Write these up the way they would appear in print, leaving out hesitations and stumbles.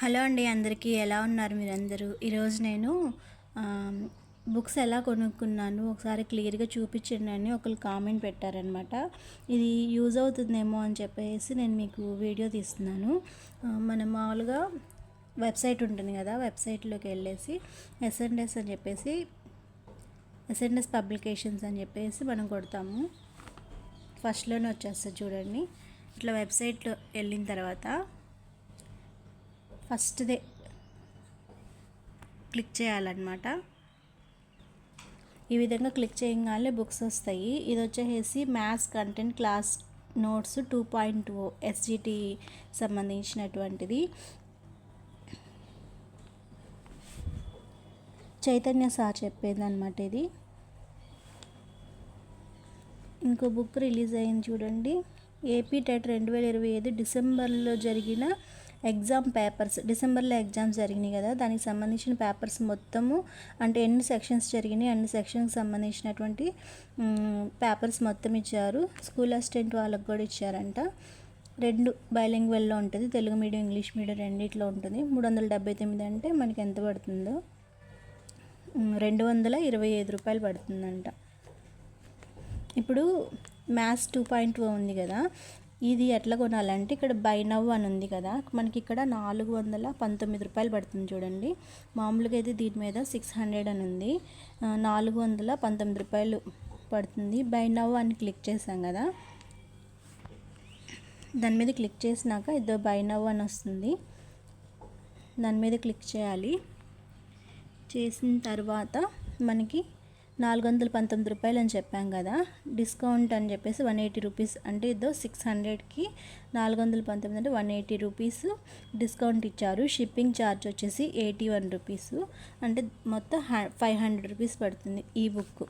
Hello అండి, అందరికీ ఎలా ఉన్నారు మీరందరూ? ఈరోజు నేను బుక్స్ ఎలా కొనుక్కున్నాను ఒకసారి క్లియర్గా చూపించండి అని ఒకరు కామెంట్ పెట్టారనమాట. ఇది యూజ్ అవుతుందేమో అని చెప్పేసి నేను మీకు వీడియో తీస్తున్నాను. మనం మామూలుగా వెబ్సైట్ ఉంటుంది కదా, వెబ్సైట్లోకి వెళ్ళేసి ఎస్ఎన్ఎస్ అని చెప్పేసి ఎస్ఎన్ఎస్ పబ్లికేషన్స్ అని చెప్పేసి మనం కొడతాము. ఫస్ట్లోనే వచ్చేస్తుంది చూడండి. ఇట్లా వెబ్సైట్లో వెళ్ళిన తర్వాత ఫస్ట్దే క్లిక్ చేయాలన్నమాట. ఈ విధంగా క్లిక్ చేయగానే బుక్స్ వస్తాయి. ఇది వచ్చేసి maths content class notes 2.0 SGT సంబంధించినటువంటిది. చైతన్య సార్ చెప్పేది అనమాట ఇది. ఇంకో బుక్ రిలీజ్ అయింది చూడండి, ఏపీ టెట్ 2025 డిసెంబర్లో జరిగిన ఎగ్జామ్ పేపర్స్. డిసెంబర్లో ఎగ్జామ్స్ జరిగినాయి కదా, దానికి సంబంధించిన పేపర్స్ మొత్తము, అంటే ఎన్ని సెక్షన్స్ జరిగినాయి అన్ని సెక్షన్కి సంబంధించినటువంటి పేపర్స్ మొత్తం ఇచ్చారు. స్కూల్ అసిస్టెంట్ వాళ్ళకి కూడా ఇచ్చారంట. 2 బైలింగ్వెల్లో ఉంటుంది, తెలుగు మీడియం ఇంగ్లీష్ మీడియం రెండిట్లో ఉంటుంది. 379 అంటే మనకి ఎంత పడుతుందో 225 రూపాయలు పడుతుందంట. ఇప్పుడు మ్యాథ్స్ 2.0 ఉంది కదా, ఇది ఎట్లా కొనాలంటే ఇక్కడ బై నవ్ అని ఉంది కదా, మనకి ఇక్కడ 419 రూపాయలు పడుతుంది చూడండి. మామూలుగా అయితే దీని మీద 600 అని ఉంది, 419 రూపాయలు పడుతుంది. బై నవ్ అని క్లిక్ చేసాం కదా, దాని మీద క్లిక్ చేసినాక ఇదో బై నవ్ అని వస్తుంది, దాని మీద క్లిక్ చేయాలి. చేసిన తర్వాత మనకి 419 రూపాయలు అని చెప్పాం కదా, డిస్కౌంట్ అని చెప్పేసి 180 రూపీస్, అంటే ఇదో 600కి 419 అంటే 180 రూపీస్ డిస్కౌంట్ ఇచ్చారు. షిప్పింగ్ ఛార్జ్ వచ్చేసి 81 రూపీస్, అంటే మొత్తం 500 రూపీస్ పడుతుంది ఈ బుక్.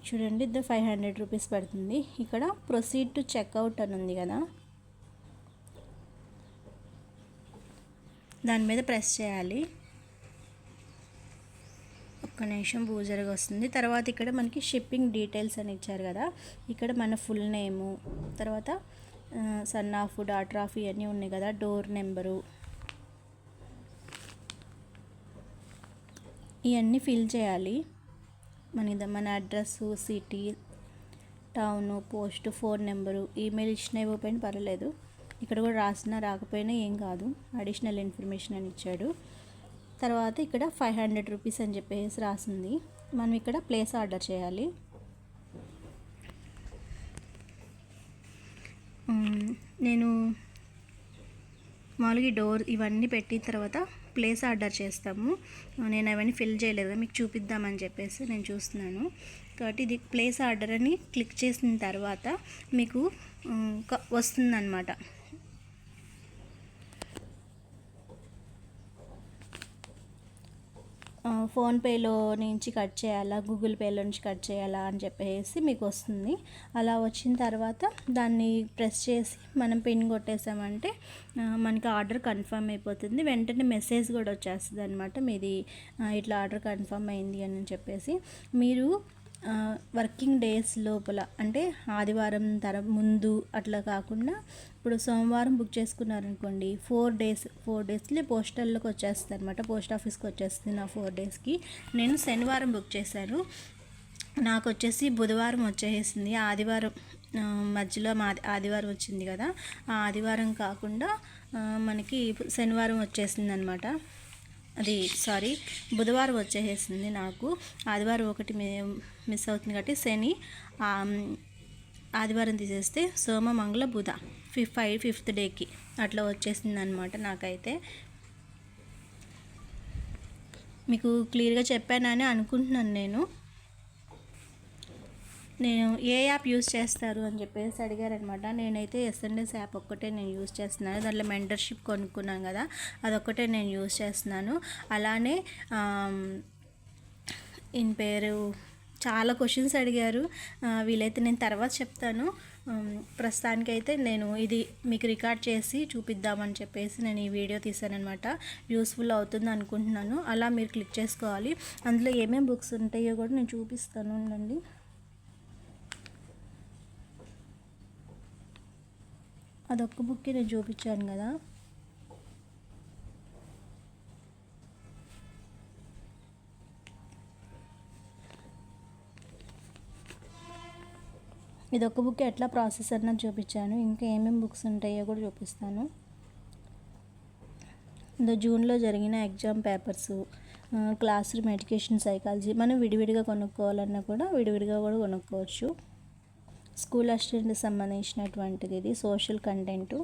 చూడండి, ఇదో 500 రూపీస్ పడుతుంది. ఇక్కడ ప్రొసీడ్ టు చెక్అవుట్ అని ఉంది కదా, దాని మీద ప్రెస్ చేయాలి. ఒక్క నిమిషం బూజర్గా వస్తుంది. తర్వాత ఇక్కడ మనకి షిప్పింగ్ డీటెయిల్స్ అని ఇచ్చారు కదా, ఇక్కడ మన ఫుల్ నేము, తర్వాత సన్ ఆఫ్, డాటర్ ఆఫ్ ఇవన్నీ ఉన్నాయి కదా, డోర్ నెంబరు, ఇవన్నీ ఫిల్ చేయాలి. మన address, city, town, post, phone number, email ఇచ్చిన ఇవ్వకపోయినా పర్వాలేదు, ఇక్కడ కూడా రాసినా రాకపోయినా ఏం కాదు, అడిషనల్ ఇన్ఫర్మేషన్ అని ఇచ్చాడు. తర్వాత ఇక్కడ 500 రూపీస్ అని చెప్పేసి రాసింది. మనం ఇక్కడ ప్లేస్ ఆర్డర్ చేయాలి. నేను మామూలుగా డోర్ ఇవన్నీ పెట్టిన తర్వాత ప్లేస్ ఆర్డర్ చేస్తాము. నేను అవన్నీ ఫిల్ చేయలేదు, మీకు చూపిద్దామని చెప్పేసి నేను చూస్తున్నాను. కాబట్టి ఇది ప్లేస్ ఆర్డర్ అని క్లిక్ చేసిన తర్వాత మీకు వస్తుందన్నమాట. ఫోన్పేలో నుంచి కట్ చేయాలా, గూగుల్ పేలో నుంచి కట్ చేయాలా అని చెప్పేసి మీకు వస్తుంది. అలా వచ్చిన తర్వాత దాన్ని ప్రెస్ చేసి మనం పిన్ కొట్టేసామంటే మనకి ఆర్డర్ కన్ఫర్మ్ అయిపోతుంది. వెంటనే మెసేజ్ కూడా వచ్చేస్తుంది అనమాట, మీది ఇట్లా ఆర్డర్ కన్ఫర్మ్ అయింది అని చెప్పేసి. మీరు వర్కింగ్ డేస్ లోపల, అంటే ఆదివారం ముందు అట్లా కాకుండా, ఇప్పుడు సోమవారం బుక్ చేసుకున్నారనుకోండి, 4 డేస్లో పోస్టల్లోకి వచ్చేస్తుంది అనమాట, పోస్ట్ ఆఫీస్కి వచ్చేస్తుంది. నా 4 డేస్కి నేను శనివారం బుక్ చేశాను, నాకు వచ్చేసి బుధవారం వచ్చేసింది. ఆదివారం మధ్యలో ఆదివారం వచ్చింది కదా, ఆ ఆదివారం కాకుండా మనకి శనివారం వచ్చేసింది అనమాట. బుధవారం వచ్చేసింది నాకు. ఆదివారం ఒకటి మిస్ అవుతుంది కాబట్టి శని, ఆదివారం తీసేస్తే సోమ, మంగళ, బుధ 5th డేకి అట్లా వచ్చేసింది అనమాట. నాకైతే మీకు క్లియర్గా చెప్పానని అనుకుంటున్నాను. నేను ఏ యాప్ యూజ్ చేస్తారు అని చెప్పేసి అడిగారనమాట. నేనైతే ఎస్ఎన్ఎస్ యాప్ ఒక్కటే నేను యూజ్ చేస్తున్నాను. దాంట్లో మెంటర్షిప్ కొనుక్కున్నాను కదా, అదొక్కటే నేను యూజ్ చేస్తున్నాను. అలానే పేరు చాలా క్వశ్చన్స్ అడిగారు, వీలైతే నేను తర్వాత చెప్తాను. ప్రస్తుతానికైతే నేను ఇది మీకు రికార్డ్ చేసి చూపిద్దామని చెప్పేసి నేను ఈ వీడియో తీసానమాట. యూస్ఫుల్ అవుతుంది అనుకుంటున్నాను. అలా మీరు క్లిక్ చేసుకోవాలి. అందులో ఏమేమి బుక్స్ ఉంటాయో కూడా నేను చూపిస్తాను ఉండండి. అదొక్క బుక్కి నేను చూపించాను కదా. ఇదొక్క బుక్ ఎట్లా ప్రాసెస్ అన్నది చూపించాను. ఇంకా ఏమేమి బుక్స్ ఉంటాయో కూడా చూపిస్తాను. జూన్లో జరిగిన exam papers, class room education psychology, మనం విడివిడిగా కొనుక్కోవాలన్నా కూడా విడివిడిగా కూడా కొనుక్కోవచ్చు. స్కూల్ అసిస్టెంట్కి సంబంధించినటువంటిది ఇది. సోషల్ కంటెంటు,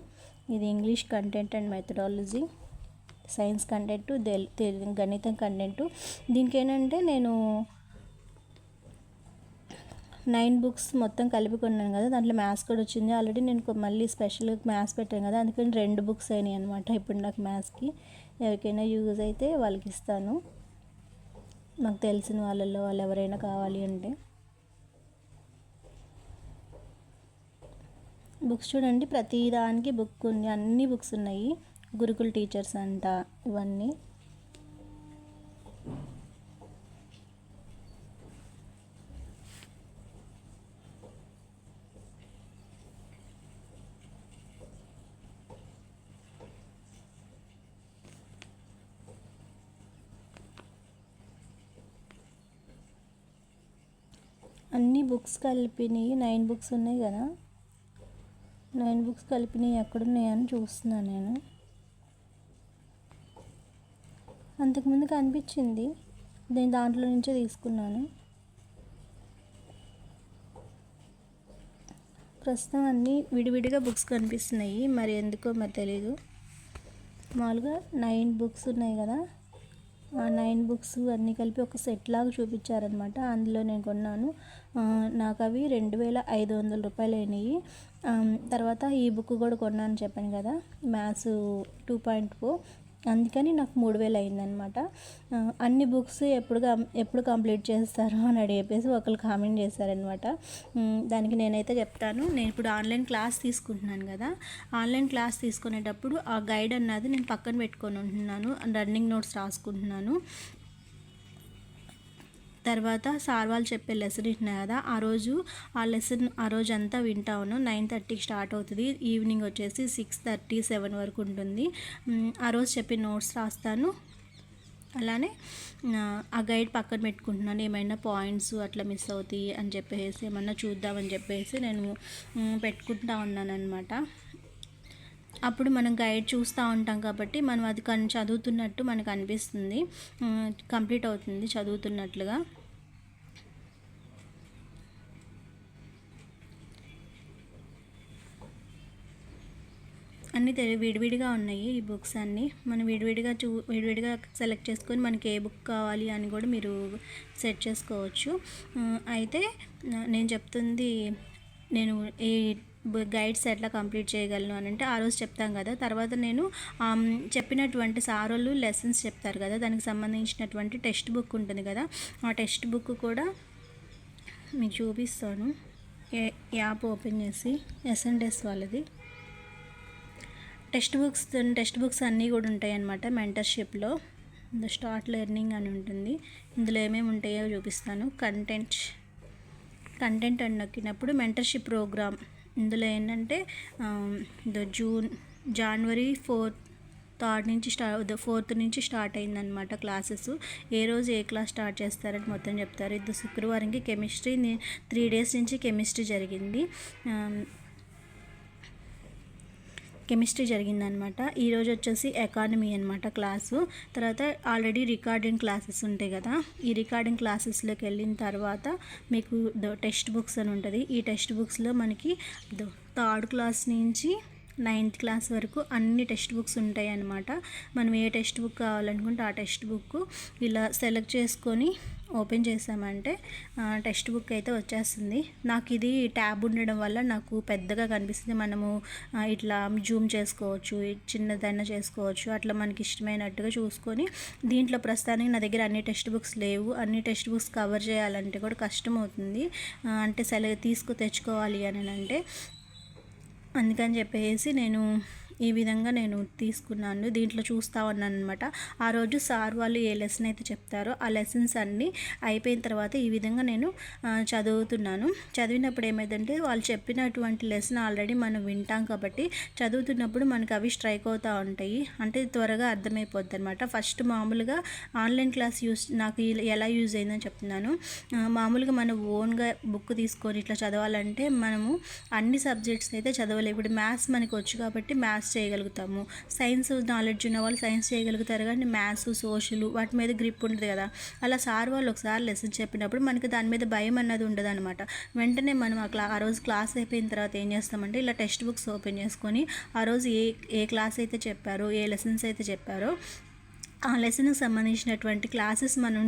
ఇది English content and methodology, science content, గణితం కంటెంటు. దీనికి ఏంటంటే నేను 9 బుక్స్ మొత్తం కలిపి కొన్నాను కదా, దాంట్లో మ్యాథ్స్ కూడా వచ్చింది. ఆల్రెడీ నేను మళ్ళీ స్పెషల్గా మ్యాథ్స్ పెట్టాను కదా, అందుకని 2 బుక్స్ అయినాయి అనమాట ఇప్పుడు నాకు మ్యాథ్స్కి. ఎవరికైనా యూజ్ అయితే వాళ్ళకి ఇస్తాను, నాకు తెలిసిన వాళ్ళు ఎవరైనా కావాలి అంటే. బుక్స్ చూడండి, ప్రతి దానికి బుక్ ఉంది, అన్ని బుక్స్ ఉన్నాయి. గురుకుల్ టీచర్స్ అంట ఇవన్నీ. అన్ని బుక్స్ కలిపినాయి 9 బుక్స్ ఉన్నాయి కదా, 9 బుక్స్ కలిపినాయి ఎక్కడున్నాయని చూస్తున్నాను నేను. అంతకుముందు కనిపించింది, నేను దాంట్లో నుంచే తీసుకున్నాను. ప్రస్తుతం అన్నీ విడివిడిగా బుక్స్ కనిపిస్తున్నాయి, మరి ఎందుకో మరి తెలీదు. మామూలుగా 9 బుక్స్ ఉన్నాయి కదా, ఆ 9 బుక్స్ అన్నీ కలిపి ఒక సెట్ లాగా చూపించారనమాట. అందులో నేను కొన్నాను. నాకు అవి 2500 రూపాయలు అయినాయి. తర్వాత ఈ బుక్ కూడా కొన్నాను చెప్పాను కదా, మ్యాథ్స్ 2.4, అందుకని నాకు 3000 అయిందనమాట. అన్ని బుక్స్ ఎప్పుడు కంప్లీట్ చేస్తారు అని చెప్పేసి ఒకరు కామెంట్ చేశారనమాట. దానికి నేనైతే చెప్తాను, నేను ఇప్పుడు ఆన్లైన్ క్లాస్ తీసుకుంటున్నాను కదా, ఆన్లైన్ క్లాస్ తీసుకునేటప్పుడు ఆ గైడ్ అన్నది నేను పక్కన పెట్టుకొని ఉంటున్నాను, రన్నింగ్ నోట్స్ రాసుకుంటున్నాను. తర్వాత సార్ వాళ్ళు చెప్పే లెసన్ ఇచ్చినా కదా, ఆ లెసన్ ఆ రోజు అంతా వింటాను. 9:30కి స్టార్ట్ అవుతుంది, ఈవినింగ్ వచ్చేసి 6:30, 7 వరకు ఉంటుంది. ఆ రోజు చెప్పే నోట్స్ రాస్తాను, అలానే ఆ గైడ్ పక్కన పెట్టుకుంటున్నాను. ఏమైనా పాయింట్స్ అట్లా మిస్ అవుతాయి అని చెప్పేసి, ఏమన్నా చూద్దామని చెప్పేసి నేను పెట్టుకుంటా ఉన్నాను అనమాట. అప్పుడు మనం గైడ్ చూస్తూ ఉంటాం కాబట్టి మనం అది చదువుతున్నట్టు మనకు అనిపిస్తుంది, కంప్లీట్ అవుతుంది చదువుతున్నట్లుగా. అన్నీ విడివిడిగా ఉన్నాయి ఈ బుక్స్ అన్నీ. మనం విడివిడిగా సెలెక్ట్ చేసుకొని మనకి ఏ బుక్ కావాలి అని కూడా మీరు సెట్ చేసుకోవచ్చు. అయితే నేను చెప్తుంది, నేను ఈ గైడ్స్ ఎట్లా కంప్లీట్ చేయగలను అని అంటే ఆ రోజు చెప్తాం కదా, తర్వాత నేను చెప్పినటువంటి సారోళ్ళు లెసన్స్ చెప్తారు కదా, దానికి సంబంధించినటువంటి టెక్స్ట్ బుక్ ఉంటుంది కదా, ఆ టెక్స్ట్ బుక్ కూడా మీకు చూపిస్తాను. యాప్ ఓపెన్ చేసి ఎస్ఎన్డెస్ వాళ్ళది టెక్స్ట్ బుక్స్ అన్నీ కూడా ఉంటాయి అన్నమాట. మెంటర్షిప్లో స్టార్ట్ లెర్నింగ్ అని ఉంటుంది, ఇందులో ఏమేమి ఉంటాయో చూపిస్తాను. కంటెంట్ అని నొక్కినప్పుడు మెంటర్షిప్ ప్రోగ్రామ్, ఇందులో ఏంటంటే జనవరి 4th నుంచి స్టార్ట్ అయిందనమాట క్లాసెస్. ఏ రోజు ఏ క్లాస్ స్టార్ట్ చేస్తారని మొత్తం చెప్తారు. ఇది శుక్రవారంకి కెమిస్ట్రీ 3 days నుంచి కెమిస్ట్రీ జరిగిందనమాట. ఈరోజు వచ్చేసి ఎకానమీ అనమాట క్లాసు. తర్వాత ఆల్రెడీ రికార్డింగ్ క్లాసెస్ ఉంటాయి కదా, ఈ రికార్డింగ్ క్లాసెస్లోకి వెళ్ళిన తర్వాత మీకు టెక్స్ట్ బుక్స్ అని ఉంటుంది. ఈ టెక్స్ట్ బుక్స్లో మనకి 3rd క్లాస్ నుంచి 9th క్లాస్ వరకు అన్ని టెక్స్ట్ బుక్స్ ఉంటాయి అన్నమాట. మనం ఏ టెక్స్ట్ బుక్ కావాలనుకుంటే ఆ టెక్స్ట్ బుక్ ఇలా సెలెక్ట్ చేసుకొని ఓపెన్ చేసామంటే టెక్స్ట్ బుక్ అయితే వచ్చేస్తుంది. నాకు ఇది ట్యాబ్ ఉండడం వల్ల నాకు పెద్దగా కనిపిస్తుంది. మనము ఇట్లా జూమ్ చేసుకోవచ్చు, చిన్నదైనా చేసుకోవచ్చు, అట్లా మనకి ఇష్టమైనట్టుగా చూసుకొని. దీంట్లో ప్రస్తుతానికి నా దగ్గర అన్ని టెక్స్ట్ బుక్స్ లేవు, అన్ని టెక్స్ట్ బుక్స్ కవర్ చేయాలంటే కూడా కష్టం అవుతుంది, అంటే తెచ్చుకోవాలి అని అంటే. అందుకని చెప్పేసి నేను ఈ విధంగా నేను తీసుకున్నాను. దీంట్లో చూస్తూ ఉన్నాను అనమాట. ఆ రోజు సార్ వాళ్ళు ఏ లెసన్ అయితే చెప్తారో ఆ లెసన్స్ అన్నీ అయిపోయిన తర్వాత ఈ విధంగా నేను చదువుతున్నాను. చదివినప్పుడు ఏమైందంటే వాళ్ళు చెప్పినటువంటి లెసన్ ఆల్రెడీ మనం వింటాం కాబట్టి చదువుతున్నప్పుడు మనకు అవి స్ట్రైక్ అవుతూ ఉంటాయి. అంటే త్వరగా అర్థమైపోద్ది అనమాట. ఫస్ట్ మామూలుగా ఆన్లైన్ క్లాస్ నాకు ఎలా యూజ్ అయిందని చెప్తున్నాను. మామూలుగా మనం ఓన్గా బుక్ తీసుకొని ఇట్లా చదవాలంటే మనము అన్ని సబ్జెక్ట్స్ అయితే చదవలేము. ఇప్పుడు మ్యాథ్స్ మనకి వచ్చు కాబట్టి మ్యాథ్స్ చేయగలుగుతాము. సైన్స్ నాలెడ్జ్ ఉన్న వాళ్ళు సైన్స్ చేయగలుగుతారు, కానీ మ్యాథ్స్ సోషల్ వాటి మీద గ్రిప్ ఉంటుంది కదా. అలా సార్ వాళ్ళు ఒకసారి లెసన్ చెప్పినప్పుడు మనకి దాని మీద భయం అన్నది ఉండదు అనమాట. వెంటనే మనం ఆ రోజు క్లాస్ అయిపోయిన తర్వాత ఏం చేస్తామంటే ఇలా టెక్స్ట్ బుక్స్ ఓపెన్ చేసుకొని ఆ రోజు ఏ క్లాస్ అయితే చెప్పారో, ఏ లెసన్స్ అయితే చెప్పారో ఆ లెసన్కి సంబంధించినటువంటి క్లాసెస్ మనం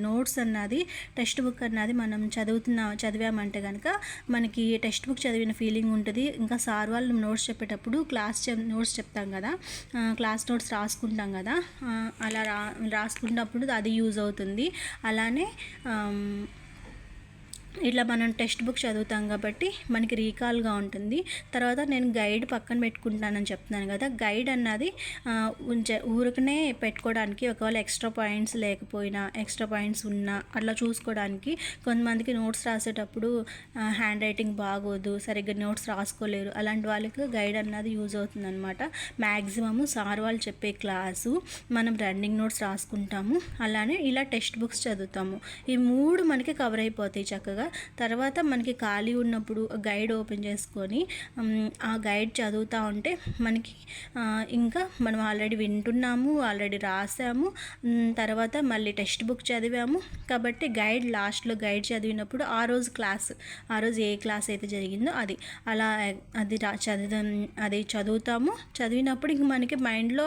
నోట్స్ అన్నది టెక్స్ట్ బుక్ అన్నది మనం చదివామంటే కనుక మనకి టెక్స్ట్ బుక్ చదివిన ఫీలింగ్ ఉంటుంది. ఇంకా సార్ వాళ్ళు నోట్స్ చెప్పేటప్పుడు నోట్స్ చెప్తాం కదా, క్లాస్ నోట్స్ రాసుకుంటాం కదా, అలా రాసుకున్నప్పుడు అది యూజ్ అవుతుంది. అలానే ఇట్లా మనం టెక్స్ట్ బుక్ చదువుతాం కాబట్టి మనకి రీకాల్గా ఉంటుంది. తర్వాత నేను గైడ్ పక్కన పెట్టుకుంటానని చెప్తున్నాను కదా, గైడ్ అన్నది ఊరికనే పెట్టుకోవడానికి, ఒకవేళ ఎక్స్ట్రా పాయింట్స్ లేకపోయినా ఎక్స్ట్రా పాయింట్స్ ఉన్నా అట్లా చూసుకోవడానికి. కొంతమందికి నోట్స్ రాసేటప్పుడు హ్యాండ్ రైటింగ్ బాగోదు, సరిగ్గా నోట్స్ రాసుకోలేరు, అలాంటి వాళ్ళకి గైడ్ అన్నది యూజ్ అవుతుంది అనమాట. మ్యాక్సిమము సార్ వాళ్ళు చెప్పే క్లాసు మనం రన్నింగ్ నోట్స్ రాసుకుంటాము, అలానే ఇలా టెక్స్ట్ బుక్స్ చదువుతాము. ఈ మూడు మనకి కవర్ అయిపోతాయి చక్కగా. తర్వాత మనకి ఖాళీ ఉన్నప్పుడు గైడ్ ఓపెన్ చేసుకొని ఆ గైడ్ చదువుతూ ఉంటే మనకి ఇంకా మనం ఆల్రెడీ వింటున్నాము, ఆల్రెడీ రాసాము, తర్వాత మళ్ళీ టెక్స్ట్ బుక్ చదివాము కాబట్టి గైడ్ లాస్ట్లో గైడ్ చదివినప్పుడు ఆ రోజు ఏ క్లాస్ అయితే జరిగిందో అది చదువుతాము. చదివినప్పుడు ఇంక మనకి మైండ్లో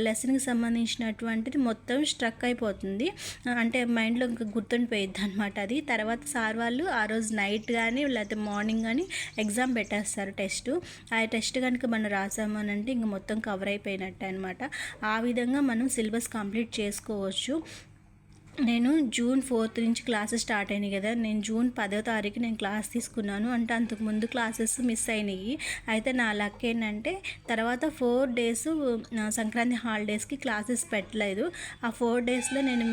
లెసన్కి సంబంధించినటువంటిది మొత్తం స్ట్రక్ అయిపోతుంది, అంటే మైండ్లో ఇంకా గుర్తుండిపోయిద్ది అనమాట. అది తర్వాత సార్ వాళ్ళు ఆ రోజు నైట్ కానీ లేకపోతే మార్నింగ్ కానీ ఎగ్జామ్ పెట్టేస్తారు ఆ టెస్ట్ కనుక మనం రాసాము అని అంటే ఇంక మొత్తం కవర్ అయిపోయినట్టే అనమాట. ఆ విధంగా మనం సిలబస్ కంప్లీట్ చేసుకోవచ్చు. నేను జూన్ 4th నుంచి క్లాసెస్ స్టార్ట్ అయినాయి కదా, నేను జూన్ 10వ తారీఖు నేను క్లాస్ తీసుకున్నాను. అంటే అంతకుముందు క్లాసెస్ మిస్ అయినాయి. అయితే నా లక్ ఏంటంటే తర్వాత 4 days సంక్రాంతి హాలిడేస్కి క్లాసెస్ పెట్టలేదు. ఆ 4 daysలో నేను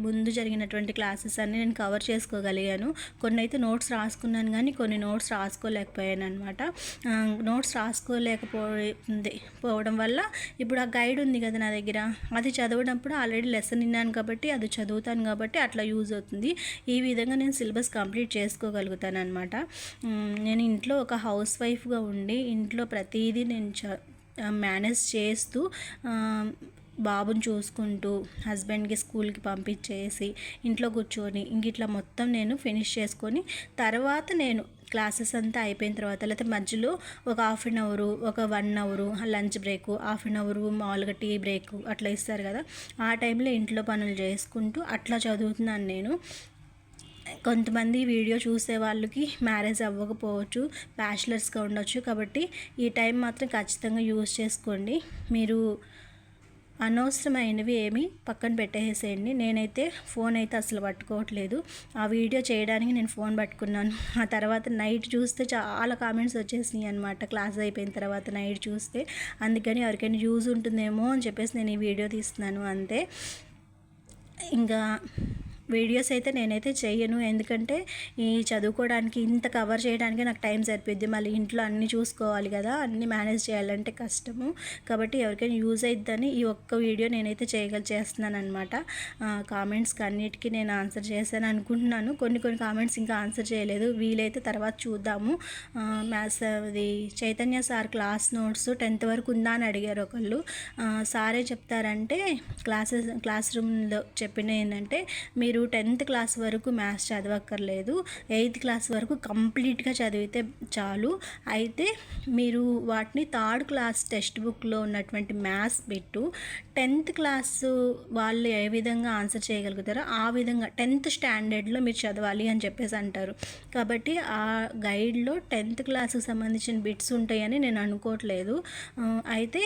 ముందు జరిగినటువంటి క్లాసెస్ అన్నీ నేను కవర్ చేసుకోగలిగాను. కొన్ని అయితే నోట్స్ రాసుకున్నాను, కానీ కొన్ని నోట్స్ రాసుకోలేకపోయాను అనమాట. నోట్స్ రాసుకోలేకపోవడం వల్ల ఇప్పుడు ఆ గైడ్ ఉంది కదా నా దగ్గర, అది చదవడంప్పుడు ఆల్రెడీ లెసన్ విన్నాను కాబట్టి అది చదువుతాను కాబట్టి అట్లా యూజ్ అవుతుంది. ఈ విధంగా నేను సిలబస్ కంప్లీట్ చేసుకోగలుగుతాను అనమాట. నేను ఇంట్లో ఒక హౌస్ వైఫ్గా ఉండి ఇంట్లో ప్రతిదీ నేను మేనేజ్ చేస్తూ బాబుని చూసుకుంటూ హస్బెండ్కి స్కూల్కి పంపించేసి ఇంట్లో కూర్చొని ఇట్లా మొత్తం నేను ఫినిష్ చేసుకొని తర్వాత నేను క్లాసెస్ అంతా అయిపోయిన తర్వాత లేకపోతే మధ్యలో ఒక 1/2 hour ఒక 1 hour లంచ్ బ్రేక్, 1/2 hour మామూలుగా టీ బ్రేక్ అట్లా ఇస్తారు కదా, ఆ టైంలో ఇంట్లో పనులు చేసుకుంటూ అట్లా చదువుతున్నాను నేను. కొంతమంది వీడియో చూసే వాళ్ళకి మ్యారేజ్ అవ్వకపోవచ్చు, బ్యాచిలర్స్గా ఉండొచ్చు, కాబట్టి ఈ టైం మాత్రం ఖచ్చితంగా యూజ్ చేసుకోండి. మీరు అనవసరమైనవి ఏమీ పక్కన పెట్టేసేయండి. నేనైతే ఫోన్ అయితే అసలు పట్టుకోవట్లేదు. ఆ వీడియో చేయడానికి నేను ఫోన్ పట్టుకున్నాను. ఆ తర్వాత నైట్ చూస్తే చాలా కామెంట్స్ వచ్చేసినాయి అనమాట క్లాస్ అయిపోయిన తర్వాత నైట్ చూస్తే. అందుకని ఎవరికైనా యూజ్ ఉంటుందేమో అని చెప్పేసి నేను ఈ వీడియో తీస్తున్నాను అంతే. ఇంకా వీడియోస్ అయితే నేనైతే చేయను, ఎందుకంటే ఈ చదువుకోవడానికి ఇంత కవర్ చేయడానికి నాకు టైం సరిపోద్ది. మళ్ళీ ఇంట్లో అన్నీ చూసుకోవాలి కదా, అన్నీ మేనేజ్ చేయాలంటే కష్టము. కాబట్టి ఎవరికైనా యూజ్ అయిద్దని ఈ ఒక్క వీడియో నేనైతే చేస్తున్నాను అనమాట. కామెంట్స్కి అన్నిటికీ నేను ఆన్సర్ చేశాను అనుకుంటున్నాను. కొన్ని కామెంట్స్ ఇంకా ఆన్సర్ చేయలేదు, వీలైతే తర్వాత చూద్దాము. మ్యాథ్స్ అది Chaitanya sir class notes 10th వరకు ఉందా అని అడిగారు ఒకళ్ళు. సారే చెప్తారంటే క్లాస్ రూమ్లో చెప్పిన ఏంటంటే మీరు 10th క్లాస్ వరకు మ్యాథ్స్ చదవక్కర్లేదు, 8th క్లాస్ వరకు కంప్లీట్గా చదివితే చాలు. అయితే మీరు వాటిని 3rd క్లాస్ టెక్స్ట్ బుక్లో ఉన్నటువంటి మ్యాథ్స్ బిట్టు 10th క్లాసు వాళ్ళు ఏ విధంగా ఆన్సర్ చేయగలుగుతారో ఆ విధంగా 10th స్టాండర్డ్లో మీరు చదవాలి అని చెప్పేసి అంటారు. కాబట్టి ఆ గైడ్లో 10th క్లాస్కి సంబంధించిన బిట్స్ ఉంటాయని నేను అనుకోవట్లేదు. అయితే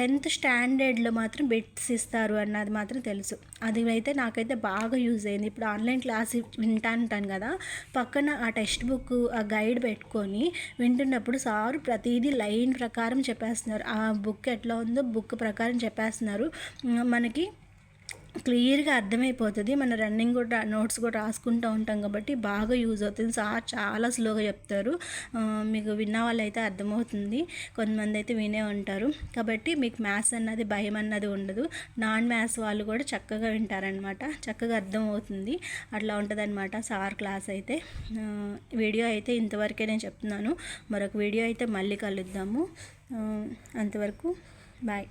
10th స్టాండర్డ్లో మాత్రం బిట్స్ ఇస్తారు అన్నది మాత్రం తెలుసు. అది అయితే నాకైతే బాగా యూజ్ అయింది. ఇప్పుడు ఆన్లైన్ క్లాస్ వింటాను కదా, పక్కన ఆ టెక్స్ట్ బుక్ ఆ గైడ్ పెట్టుకొని వింటున్నప్పుడు సారు ప్రతిదీ లైన్ ప్రకారం చెప్పేస్తున్నారు. ఆ బుక్ ఎట్లా ఉందో బుక్ ప్రకారం చెప్పేస్తున్నారు. మనకి క్లియర్గా అర్థమైపోతుంది. మన రన్నింగ్ కూడా నోట్స్ కూడా రాసుకుంటూ ఉంటాం కాబట్టి బాగా యూజ్ అవుతుంది. సార్ చాలా స్లోగా చెప్తారు. మీకు విన్న వాళ్ళు అయితే అర్థమవుతుంది, కొంతమంది అయితే వినే ఉంటారు. కాబట్టి మీకు మ్యాథ్స్ అన్నది భయం అన్నది ఉండదు. నాన్ మ్యాథ్స్ వాళ్ళు కూడా చక్కగా వింటారనమాట, చక్కగా అర్థమవుతుంది. అట్లా ఉంటుందన్నమాట సార్ క్లాస్ అయితే. వీడియో అయితే ఇంతవరకే నేను చెప్తున్నాను. మరొక వీడియో అయితే మళ్ళీ కలుద్దాము. అంతవరకు బాయ్.